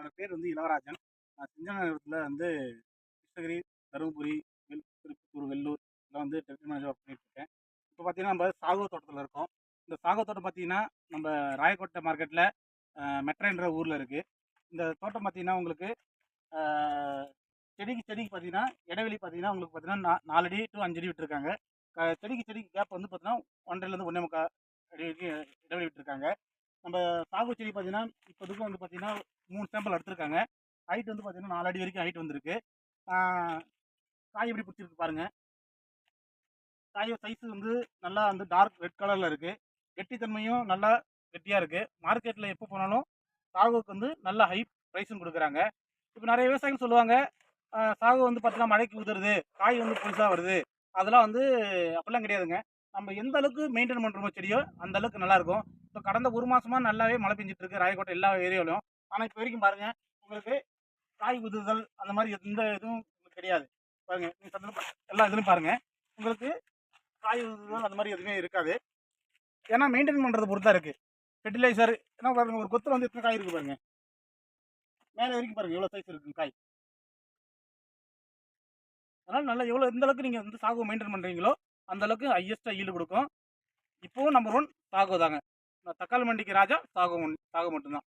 என்னோட பேர் வந்து இளவராஜன். நான் சிஞ்சநகரத்தில் வந்து கிருஷ்ணகிரி, தருமபுரி, திருப்பத்தூர், வெள்ளூர் இதெல்லாம் வந்து டெப்டி மேனேஜர் ஒர்க் பண்ணிட்டு இருக்கேன். இப்போ பார்த்தீங்கன்னா நம்ம சாகோ தோட்டத்தில் இருக்கோம். இந்த சாகோ தோட்டம் பார்த்தீங்கன்னா நம்ம ராயக்கோட்டை மார்க்கெட்டில் மெட்ரன்ற ஊரில் இருக்குது. இந்த தோட்டம் பார்த்தீங்கன்னா உங்களுக்கு செடிக்கு பார்த்தீங்கன்னா இடைவெளி பார்த்தீங்கன்னா உங்களுக்கு பார்த்தீங்கன்னா 4 அடி டு 5 அடி விட்டுருக்காங்க. செடிக்கு கேப் வந்து பார்த்தீங்கன்னா 1.5லேருந்து 1.25 அடி வரைக்கும் இடைவெளி விட்டுருக்காங்க. நம்ம சாகு செடி பார்த்தீங்கன்னா இப்போதுக்கு வந்து பார்த்தீங்கன்னா 3 சாம்பிள் எடுத்திருக்காங்க. ஹைட் வந்து பார்த்தீங்கன்னா 4 அடி வரைக்கும் ஹைட் வந்திருக்கு. காய் எப்படி பிடிச்சிருக்கு பாருங்க. காய் சைஸ் வந்து நல்லா வந்து டார்க் ரெட் கலரில் இருக்குது. கெட்டித்தன்மையும் நல்லா கெட்டியாக இருக்குது. மார்க்கெட்டில் எப்போ போனாலும் சாகுக்கு வந்து நல்ல ஹை ப்ரைஸும் கொடுக்குறாங்க. இப்போ நிறைய விவசாயிகள் சொல்லுவாங்க சாகு வந்து பார்த்தீங்கன்னா மழைக்கு உதிருது, காய் வந்து புதுசாக வருது. அதெல்லாம் வந்து அப்படிலாம் கிடையாதுங்க. நம்ம எந்த அளவுக்கு மெயின்டைன் பண்ணுறோமோ செடியோ அந்த அளவுக்கு நல்லாயிருக்கும். இப்போ கடந்த 1 மாசமா நல்லாவே மழை பெஞ்சிட்டு இருக்கு ராயக்கோட்டை எல்லா ஏரியாவிலும். ஆனால் இப்போ வரைக்கும் பாருங்க உங்களுக்கு காய் உதிர்தல் அந்த மாதிரி எந்த இதுவும் உங்களுக்கு கிடையாது. பாருங்க நீங்க எல்லா இதுலையும் பாருங்க உங்களுக்கு காய் உதிர்தல் அந்த மாதிரி எதுவுமே இருக்காது. ஏன்னா மெயின்டைன் பண்ணுறத பொறுத்தா இருக்கு. ஃபெர்டிலைசர் ஏன்னா பாருங்க ஒரு கொத்துல வந்து எத்தனை காய் இருக்கு பாருங்க. மேலே வரைக்கும் பாருங்க எவ்வளோ சைஸ் இருக்கு காய். அதனால் நல்லா எவ்வளோ எந்த அளவுக்கு நீங்கள் வந்து சாகு மெயின்டைன் பண்ணுறீங்களோ அந்த அளவுக்கு ஹையஸ்ட்டாக ஈல்டு கொடுக்கும். இப்போவும் நம்பர் 1 சாகு தாங்க. தக்காளி மண்டிக்கு ராஜா சாகு மட்டும்தான்.